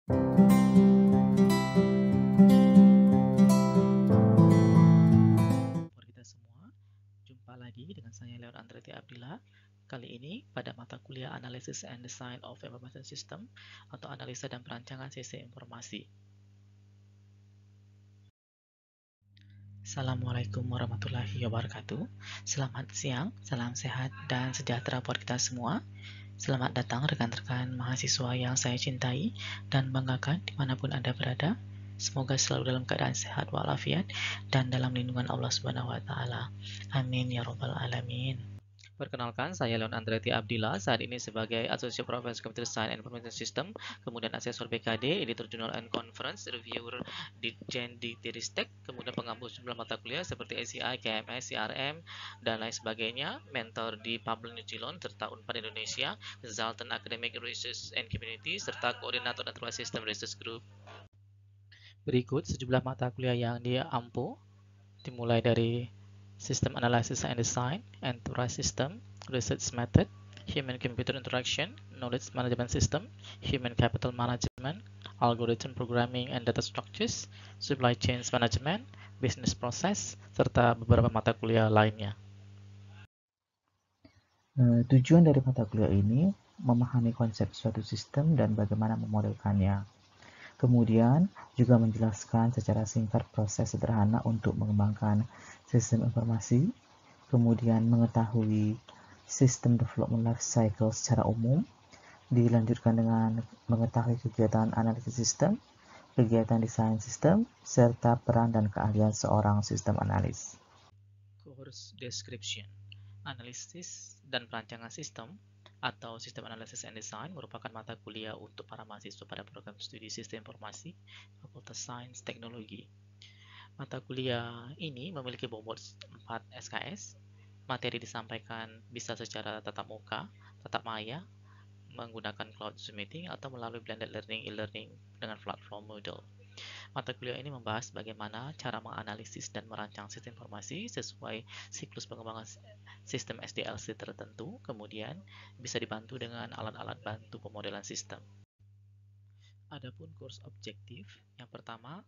Buat kita semua, jumpa lagi dengan saya Leon Andretti Abdillah. Kali ini pada mata kuliah Analysis and Design of Information System atau Analisa dan Perancangan Sistem Informasi. Assalamualaikum warahmatullahi wabarakatuh. Selamat siang, salam sehat dan sejahtera buat kita semua. Selamat datang rekan-rekan mahasiswa yang saya cintai dan banggakan dimanapun Anda berada. Semoga selalu dalam keadaan sehat walafiat dan dalam lindungan Allah Subhanahu wa taala. Amin ya rabbal alamin. Perkenalkan, saya Leon Andretti Abdillah, saat ini sebagai Associate Professor Computer Science and Information System, kemudian Asesor BKD, Editor Journal and Conference, Reviewer Ditjen di Tiristek, kemudian pengampu sejumlah mata kuliah seperti ACI, KMS, CRM, dan lain sebagainya, mentor di Pablo New Zealand, serta Unpad Indonesia, Consultant Academic Research and Community, serta Koordinator Natural System Research Group. Berikut sejumlah mata kuliah yang dia ampu, dimulai dari System Analysis and Design, Enterprise System, Research Method, Human-Computer Interaction, Knowledge Management System, Human Capital Management, Algorithm Programming and Data Structures, Supply Chain Management, Business Process, serta beberapa mata kuliah lainnya. Tujuan dari mata kuliah ini memahami konsep suatu sistem dan bagaimana memodelkannya. Kemudian juga menjelaskan secara singkat proses sederhana untuk mengembangkan sistem informasi, kemudian mengetahui sistem development life cycle secara umum, dilanjutkan dengan mengetahui kegiatan analisis sistem, kegiatan desain sistem, serta peran dan keahlian seorang sistem analis. Course Description: Analisis dan Perancangan Sistem atau Sistem Analysis and Design merupakan mata kuliah untuk para mahasiswa pada program studi Sistem Informasi Fakultas Sains Teknologi. Mata kuliah ini memiliki bobot 4 SKS. Materi disampaikan bisa secara tatap muka, tatap maya, menggunakan cloud Zoom meeting, atau melalui blended learning e-learning dengan platform Moodle. Mata kuliah ini membahas bagaimana cara menganalisis dan merancang sistem informasi sesuai siklus pengembangan sistem SDLC tertentu, kemudian bisa dibantu dengan alat-alat bantu pemodelan sistem. Adapun course objektif, yang pertama,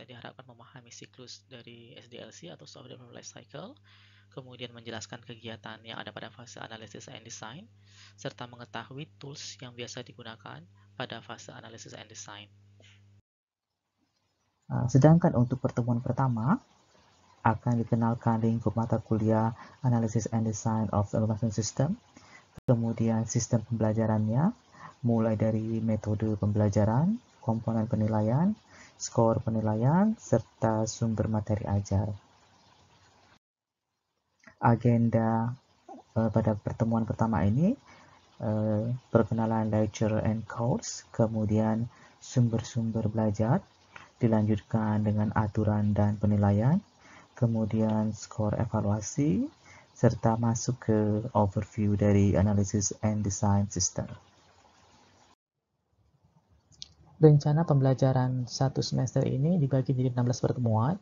tadi diharapkan memahami siklus dari SDLC atau Software Development Life Cycle, kemudian menjelaskan kegiatan yang ada pada fase Analysis and Design, serta mengetahui tools yang biasa digunakan pada fase Analysis and Design. Sedangkan untuk pertemuan pertama, akan dikenalkan lingkup mata kuliah Analysis and Design of Information System, kemudian sistem pembelajarannya, mulai dari metode pembelajaran, komponen penilaian, skor penilaian, serta sumber materi ajar. Agenda pada pertemuan pertama ini, perkenalan lecture and course, kemudian sumber-sumber belajar, dilanjutkan dengan aturan dan penilaian, kemudian skor evaluasi, serta masuk ke overview dari Analysis and Design System. Rencana pembelajaran satu semester ini dibagi jadi 16 pertemuan,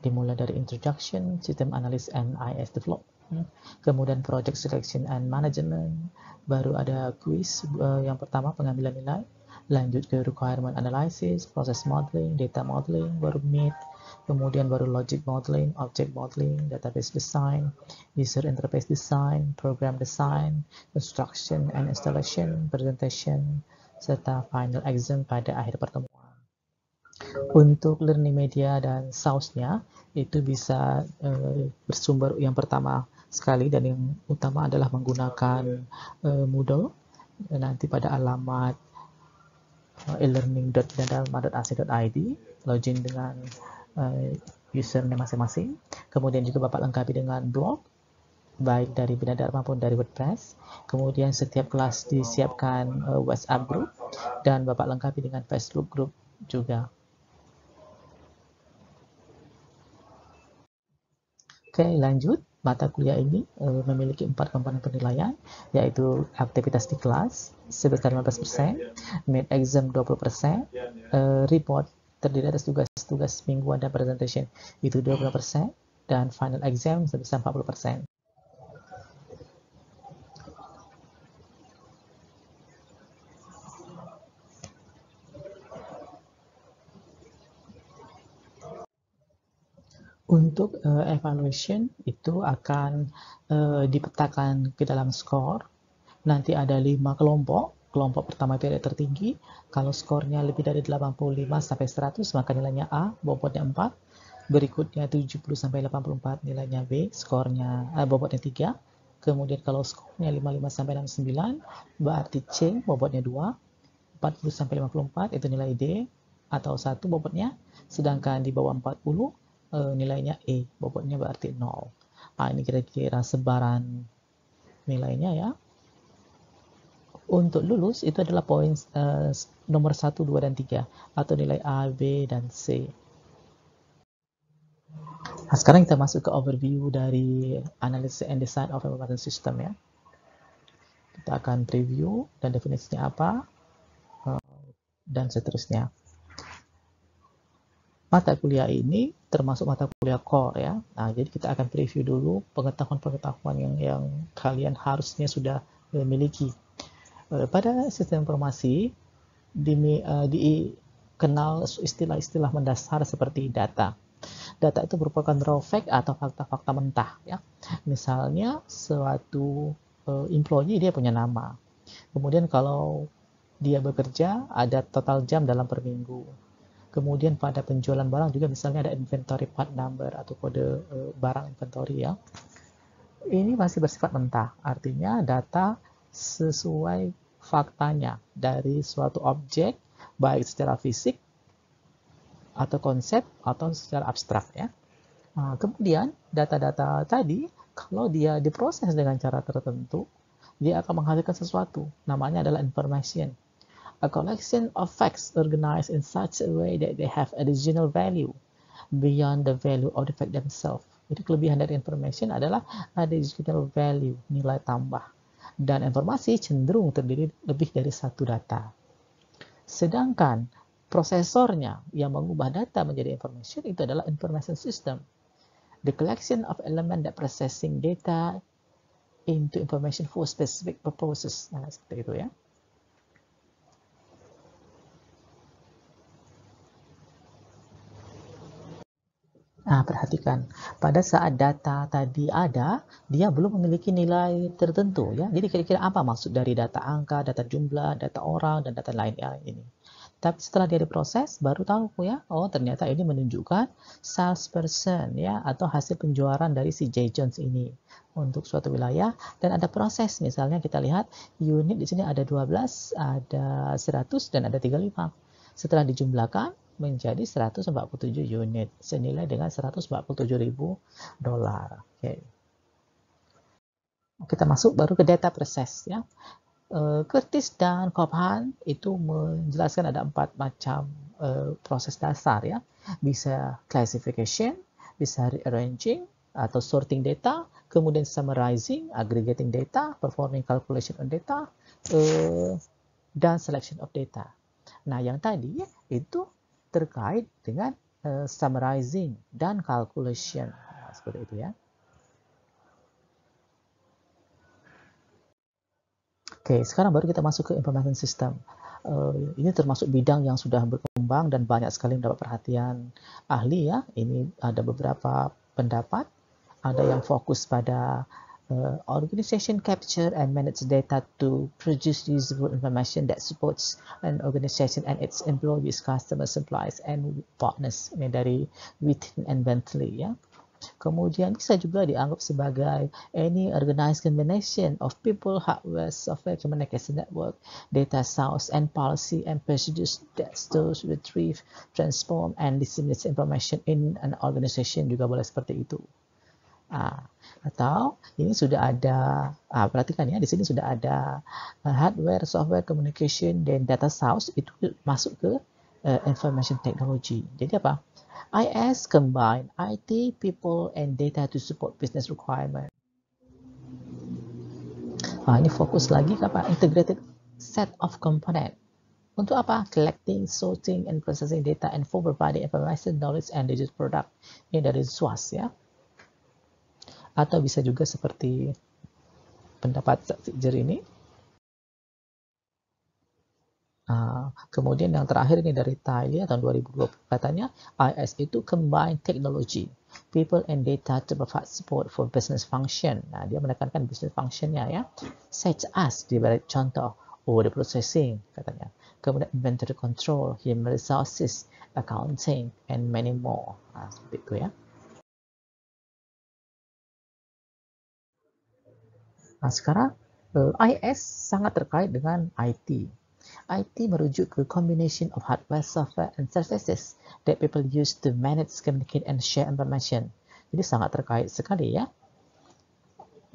dimulai dari Introduction, System Analysis and IS Development, kemudian Project Selection and Management, baru ada quiz yang pertama pengambilan nilai, lanjut ke Requirement Analysis, Process Modeling, Data Modeling, baru Meet, kemudian baru Logic Modeling, Object Modeling, Database Design, User Interface Design, Program Design, Construction and Installation, Presentation, serta Final Exam pada akhir pertemuan. Untuk learning media dan source-nya, itu bisa bersumber yang pertama sekali dan yang utama adalah menggunakan Moodle, nanti pada alamat elearning.binadarma.ac.id, login dengan username masing-masing. Kemudian juga Bapak lengkapi dengan blog, baik dari Binadarma maupun dari WordPress. Kemudian setiap kelas disiapkan WhatsApp group, dan Bapak lengkapi dengan Facebook group juga. Oke, lanjut. Mata kuliah ini memiliki 4 komponen penilaian, yaitu aktivitas di kelas sebesar 15%, mid exam 20%, report terdiri atas tugas-tugas mingguan dan presentation itu 20%, dan final exam sebesar 40%. Untuk evaluation itu akan dipetakan ke dalam skor. Nanti ada 5 kelompok. Kelompok pertama periode tertinggi. Kalau skornya lebih dari 85 sampai 100, maka nilainya A, bobotnya 4. Berikutnya 70 sampai 84, nilainya B, skornya bobotnya 3. Kemudian kalau skornya 55 sampai 69, berarti C, bobotnya 2. 40 sampai 54 itu nilai D atau 1 bobotnya. Sedangkan di bawah 40 nilainya E, bobotnya berarti 0. Nah, ini kira-kira sebaran nilainya ya. Untuk lulus itu adalah poin nomor 1, 2, dan 3 atau nilai A, B, dan C. Nah, sekarang kita masuk ke overview dari Analysis and Design of Information System ya. Kita akan preview dan definisinya apa dan seterusnya. Mata kuliah ini termasuk mata kuliah core ya. Nah, jadi kita akan preview dulu pengetahuan-pengetahuan yang kalian harusnya sudah miliki. Pada sistem informasi dikenal istilah-istilah mendasar seperti data. Data itu merupakan raw fact atau fakta-fakta mentah ya. Misalnya suatu employee dia punya nama. Kemudian kalau dia bekerja ada total jam dalam per minggu. Kemudian pada penjualan barang juga misalnya ada inventory part number atau kode barang inventory ya. Ini masih bersifat mentah, artinya data sesuai faktanya dari suatu objek baik secara fisik atau konsep atau secara abstrak ya. Nah, kemudian data-data tadi kalau dia diproses dengan cara tertentu, dia akan menghasilkan sesuatu, namanya adalah information. A collection of facts organized in such a way that they have additional value beyond the value of the fact themselves. Jadi kelebihan dari information adalah additional value, nilai tambah. Dan informasi cenderung terdiri lebih dari satu data. Sedangkan prosesornya yang mengubah data menjadi information itu adalah information system. The collection of element that processing data into information for specific purposes. Nah, seperti itu ya. Nah, perhatikan, pada saat data tadi ada, dia belum memiliki nilai tertentu ya. Jadi kira-kira apa maksud dari data angka, data jumlah, data orang, dan data lain ya ini. Tapi setelah dia diproses, baru tahu ya, oh ternyata ini menunjukkan salesperson ya, atau hasil penjualan dari si J. Jones ini untuk suatu wilayah. Dan ada proses, misalnya kita lihat unit di sini ada 12, ada 100, dan ada 35. Setelah dijumlahkan, menjadi 147 unit senilai dengan 147.000 dolar. Oke. Kita masuk baru ke data proses ya. Curtis dan Cobham itu menjelaskan ada 4 macam proses dasar ya. Bisa classification, bisa rearranging atau sorting data, kemudian summarizing, aggregating data, performing calculation on data, dan selection of data. Nah, yang tadi itu terkait dengan summarizing dan calculation. Nah, seperti itu ya. Oke, sekarang baru kita masuk ke information system. Ini termasuk bidang yang sudah berkembang dan banyak sekali mendapat perhatian ahli ya. Ini ada beberapa pendapat, ada yang fokus pada organization capture and manage data to produce usable information that supports an organization and its employees, customers, suppliers, and partners. Ini dari Witten and Bentley ya. Kemudian bisa juga dianggap sebagai any organized combination of people, hardware, software, communication network, data source, and policy and procedures that stores, retrieve, transform, and disseminate information in an organization juga boleh seperti itu. Atau ini sudah ada, perhatikan ya, di sini sudah ada hardware, software, communication, dan data source itu masuk ke information technology. Jadi apa? IS combine IT, people, and data to support business requirement. Ini fokus lagi ke apa? Integrated set of component. Untuk apa? Collecting, sorting, and processing data and for providing information, knowledge, and digital product. Ini dari SWAS ya. Atau bisa juga seperti pendapat Fitzer ini. Kemudian yang terakhir ini dari Thailand tahun 2020 katanya IS itu combine technology people and data to provide support for business function. Nah, dia menekankan business functionnya ya. Such as, di balik contoh, order processing katanya. Kemudian inventory control, human resources, accounting, and many more. Nah, seperti itu ya. Nah, sekarang IS sangat terkait dengan IT. IT merujuk ke combination of hardware, software, and services that people use to manage, communicate, and share information. Jadi sangat terkait sekali ya.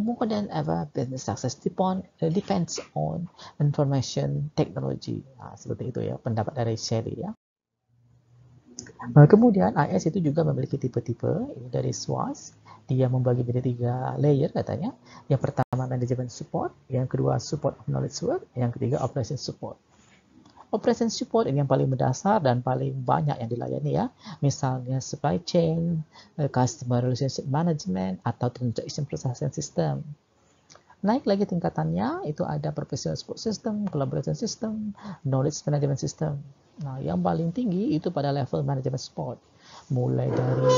More than ever, business success depends on information technology. Nah, seperti itu ya, pendapat dari Sherry ya. Kemudian IS itu juga memiliki tipe-tipe dari SWOT. Dia membagi menjadi 3 layer katanya. Yang pertama management support, yang kedua support of knowledge work, yang ketiga operation support. Operation support ini yang paling mendasar dan paling banyak yang dilayani ya. Misalnya supply chain, customer relationship management, atau transaction processing system. Naik lagi tingkatannya, itu ada professional support system, collaboration system, knowledge management system. Nah, yang paling tinggi itu pada level management support. Mulai dari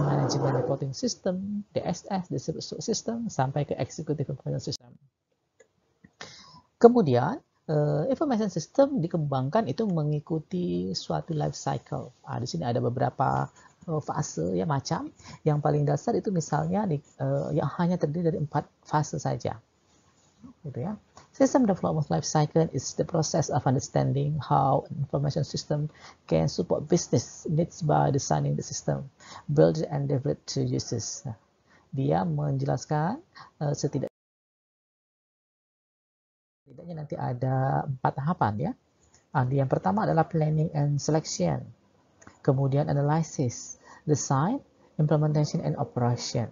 management reporting system, DSS, distribution support system, sampai ke executive information system. Kemudian, information system dikembangkan itu mengikuti suatu life cycle. Di sini ada beberapa fase ya macam. Yang paling dasar itu misalnya yang hanya terdiri dari 4 fase saja. Gitu ya. System development life cycle is the process of understanding how information system can support business needs by designing the system, build and develop to users. Dia menjelaskan setidaknya nanti ada 4 tahapan ya. Yang pertama adalah planning and selection, kemudian analysis, design, implementation, and operation.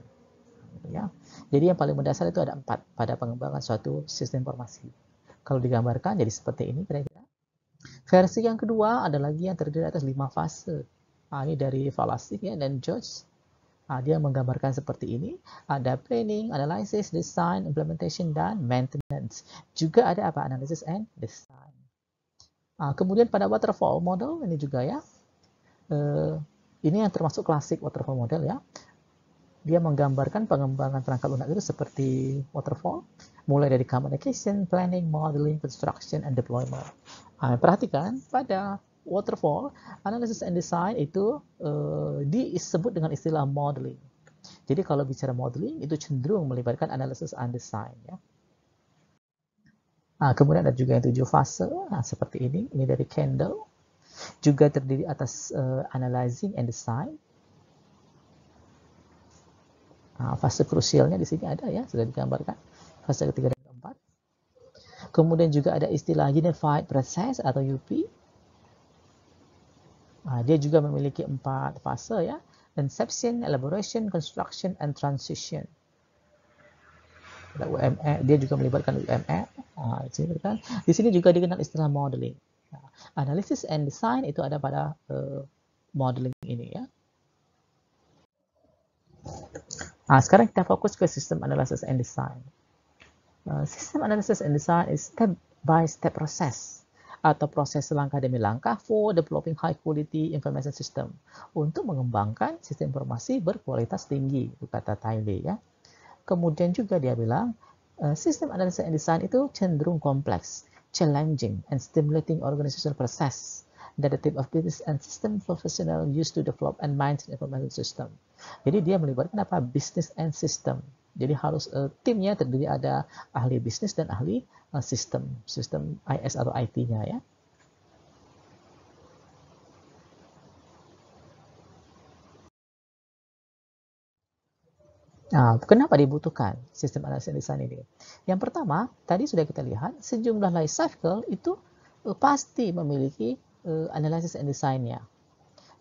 Ya. Jadi yang paling mendasar itu ada 4 pada pengembangan suatu sistem informasi. Kalau digambarkan jadi seperti ini kira-kira. Versi yang kedua ada lagi yang terdiri atas 5 fase. Ini dari Valasik ya dan George. Dia menggambarkan seperti ini. Ada planning, analysis, design, implementation, dan maintenance. Juga ada apa? Analysis and design. Kemudian pada waterfall model ini juga ya. Ini yang termasuk klasik waterfall model ya. Dia menggambarkan pengembangan perangkat lunak itu seperti waterfall, mulai dari communication, planning, modeling, construction, and deployment. Perhatikan pada waterfall, analysis and design itu disebut dengan istilah modeling. Jadi kalau bicara modeling itu cenderung melibatkan analysis and design ya. Kemudian ada juga yang 7 fase seperti ini dari Kendall, juga terdiri atas analyzing and design. Fase krusialnya di sini ada ya, sudah digambarkan. Fase ketiga dan keempat. Kemudian juga ada istilah Unified Process atau UP. Dia juga memiliki 4 fase ya. Inception, Elaboration, Construction, and Transition. Ada UME, dia juga melibatkan UME. Di sini juga dikenal istilah modeling. Analysis and design itu ada pada modeling ini ya. Sekarang kita fokus ke sistem analysis and design. Sistem analysis and design is step-by-step process atau proses langkah demi langkah for developing high quality information system untuk mengembangkan sistem informasi berkualitas tinggi, kata Taylor ya. Kemudian juga dia bilang sistem analysis and design itu cenderung kompleks, challenging, and stimulating organizational process that the team of business and system professional used to develop and maintain information system. Jadi dia melibatkan apa? Business and system. Jadi harus timnya terdiri ada ahli bisnis dan ahli sistem IS atau IT-nya ya. Kenapa dibutuhkan sistem analysis design ini? Yang pertama, tadi sudah kita lihat sejumlah life cycle itu pasti memiliki analysis and design-nya.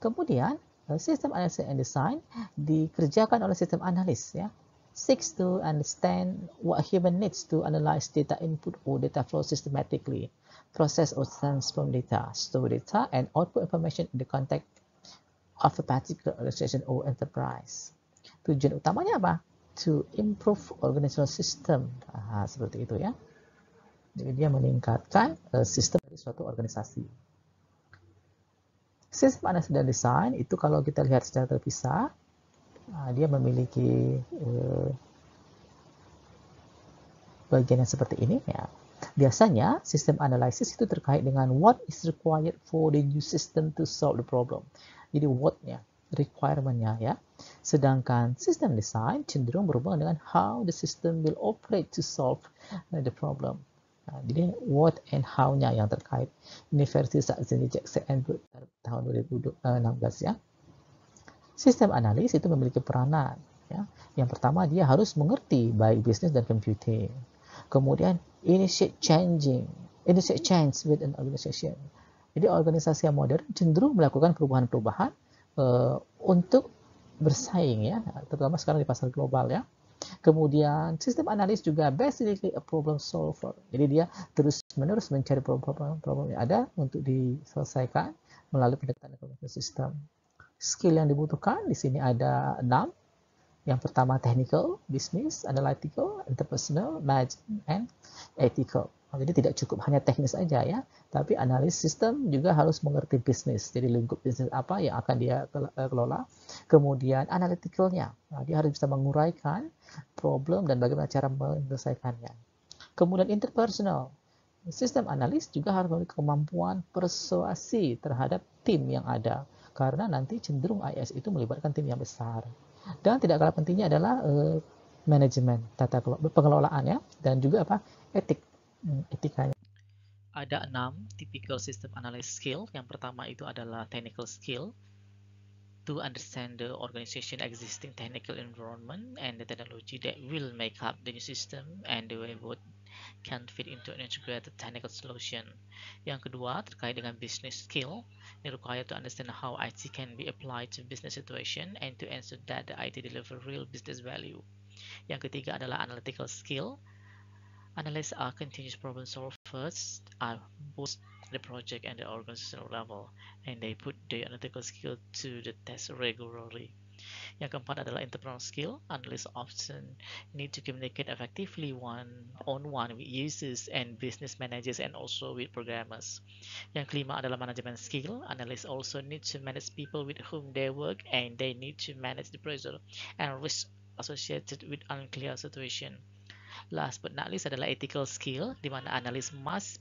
Kemudian sistem analysis and design dikerjakan oleh sistem analis ya. Seeks to understand what human needs to analyze data input or data flow systematically, process or transform data, store data, and output information in the context of a particular organization or enterprise. Tujuan utamanya apa? To improve organizational system. Seperti itu ya. Jadi dia meningkatkan sistem dari suatu organisasi. Sistem analysis dan design itu kalau kita lihat secara terpisah, Dia memiliki bagian yang seperti ini ya. Biasanya sistem analisis itu terkait dengan what is required for the new system to solve the problem. Jadi what-nya, requirement-nya ya. Sedangkan sistem design cenderung berhubungan dengan how the system will operate to solve the problem. Jadi what and how-nya yang terkait. Ini versi Saxony Jackson Edward tahun 2016 ya. Sistem analis itu memiliki peranan ya. Yang pertama dia harus mengerti baik bisnis dan computing. Kemudian initiate change with an organization. Jadi organisasi yang modern cenderung melakukan perubahan-perubahan untuk bersaing ya, terutama sekarang di pasar global ya. Kemudian sistem analis juga basically a problem solver. Jadi dia terus-menerus mencari problem-problem yang ada untuk diselesaikan melalui pendekatan information system. Skill yang dibutuhkan di sini ada 6. Yang pertama technical, business, analytical, interpersonal, management, and ethical. Jadi tidak cukup hanya teknis aja ya, tapi analis sistem juga harus mengerti bisnis. Jadi lingkup bisnis apa yang akan dia kelola. Kemudian analyticalnya, dia harus bisa menguraikan problem dan bagaimana cara menyelesaikannya. Kemudian interpersonal, sistem analis juga harus memiliki kemampuan persuasi terhadap tim yang ada. Karena nanti cenderung IS itu melibatkan tim yang besar. Dan tidak kalah pentingnya adalah manajemen, tata pengelolaan ya, dan juga etikanya. Ada 6 typical system analysis skill. Yang pertama itu adalah technical skill, to understand the organization existing technical environment and the technology that will make up the new system and the way both can fit into an integrated technical solution. Yang kedua terkait dengan business skill, required to understand how IT can be applied to business situation and to ensure that the IT deliver real business value. Yang ketiga adalah analytical skill. Analysts are continuous problem solvers at both the project and the organizational level, and they put their analytical skill to the test regularly. Yang keempat adalah interpersonal skill. Analysts often need to communicate effectively one-on-one with users and business managers and also with programmers. Yang kelima adalah management skill. Analysts also need to manage people with whom they work and they need to manage the pressure and risk associated with unclear situation. Last but not least adalah ethical skill, di mana analis must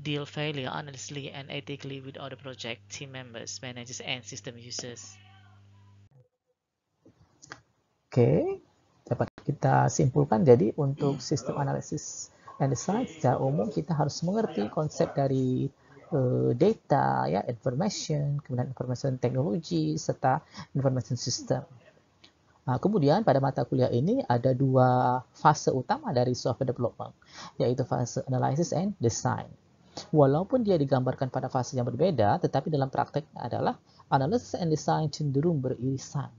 deal fairly, honestly, and ethically with other project team members, managers, and system users. Oke, dapat kita simpulkan jadi untuk sistem analisis and design secara umum kita harus mengerti konsep dari data, ya, information, kemudian information technology, serta information system. Nah, kemudian pada mata kuliah ini ada 2 fase utama dari software development, yaitu fase analysis and design. Walaupun dia digambarkan pada fase yang berbeda, tetapi dalam prakteknya adalah analysis and design cenderung beririsan.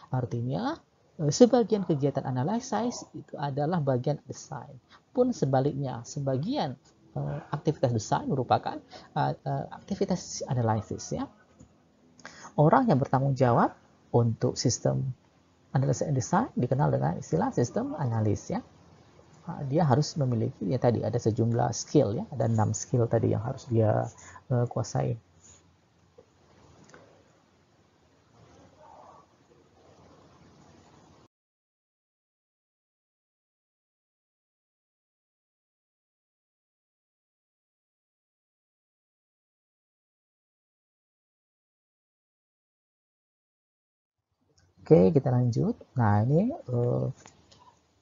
Artinya, sebagian kegiatan analysis itu adalah bagian desain. Pun sebaliknya, sebagian aktivitas desain merupakan aktivitas analisis ya. Orang yang bertanggung jawab untuk sistem analysis and design dikenal dengan istilah sistem analis ya. Dia harus memiliki ya tadi ada sejumlah skill ya, ada 6 skill tadi yang harus dia kuasai. Oke, kita lanjut. Nah, ini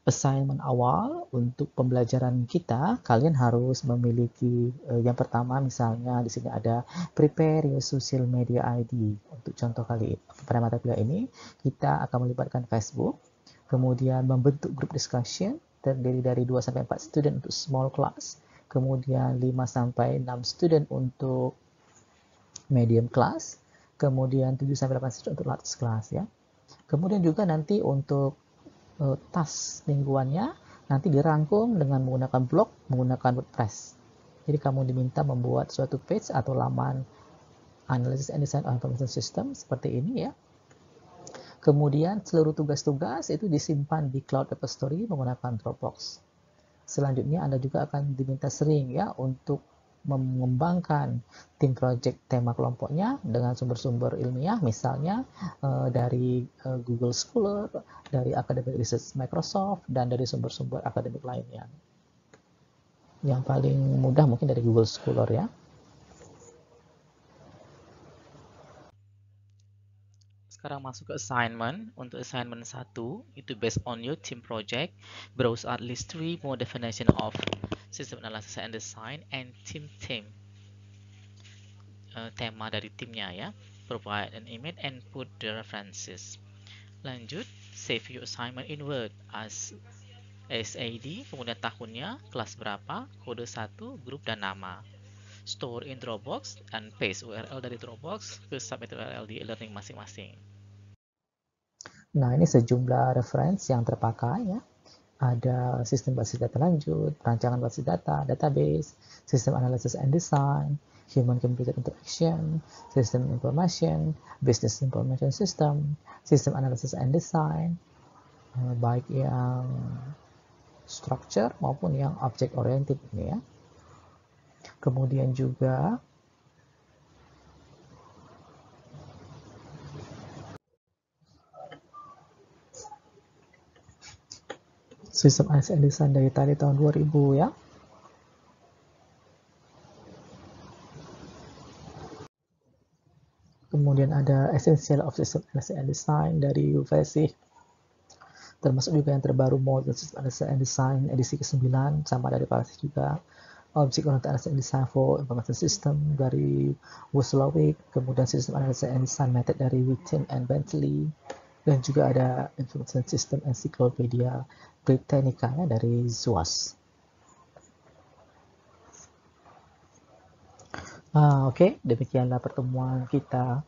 assignment awal untuk pembelajaran kita. Kalian harus memiliki yang pertama misalnya di sini ada prepare your social media ID. Untuk contoh kali pada mata kuliah ini kita akan melibatkan Facebook, kemudian membentuk group discussion terdiri dari 2 sampai 4 student untuk small class, kemudian 5 sampai 6 student untuk medium class, kemudian 7 sampai 8 student untuk large class ya. Kemudian juga nanti untuk task mingguannya nanti dirangkum dengan menggunakan blog, menggunakan WordPress. Jadi kamu diminta membuat suatu page atau laman analysis and design of information system seperti ini ya. Kemudian seluruh tugas-tugas itu disimpan di cloud repository menggunakan Dropbox. Selanjutnya Anda juga akan diminta sering ya untuk mengembangkan tim project tema kelompoknya dengan sumber-sumber ilmiah, misalnya dari Google Scholar, dari Academic Research Microsoft, dan dari sumber-sumber akademik lainnya. Yang paling mudah mungkin dari Google Scholar ya. Sekarang masuk ke assignment. Untuk assignment 1, itu based on your team project. Browse at least 3 more definition of system analysis and design and team theme. Tema dari timnya ya. Provide an image and put the references. Lanjut, save your assignment in Word as SAD, kemudian tahunnya, kelas berapa, kode 1, grup dan nama. Store in Dropbox dan paste URL dari Dropbox ke submit URL di e-learning masing-masing. Nah, ini sejumlah referensi yang terpakai ya. Ada sistem basis data lanjut, perancangan basis data, database, sistem analysis and design, human-computer interaction, system information, business information system, sistem analysis and design, baik yang structure maupun yang object oriented ini ya. Kemudian juga sistem analysis and design dari tadi tahun 2000 ya. Kemudian ada Essential of System Analysis and Design dari UVSI. Termasuk juga yang terbaru Modern System Analysis and Design edisi ke-9 sama dari Parsi juga. Object Oriented Analysis and Design for Information System dari Wozlowicz, kemudian System Analysis and Design Method dari Witten and Bentley, dan juga ada Information System Encyclopedia Britannica ya, dari ZUAS. Oke, demikianlah pertemuan kita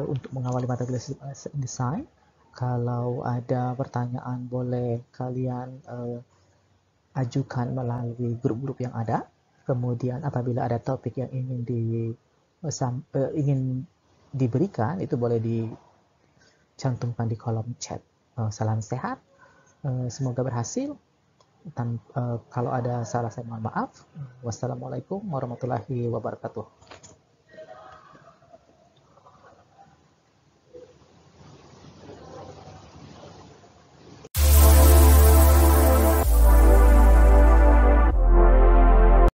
untuk mengawali mata kuliah System Analysis and Design. Kalau ada pertanyaan boleh kalian ajukan melalui grup-grup yang ada. Kemudian apabila ada topik yang ingin diberikan, itu boleh dicantumkan di kolom chat. Salam sehat, semoga berhasil. Dan kalau ada salah saya mohon maaf. Wassalamualaikum warahmatullahi wabarakatuh.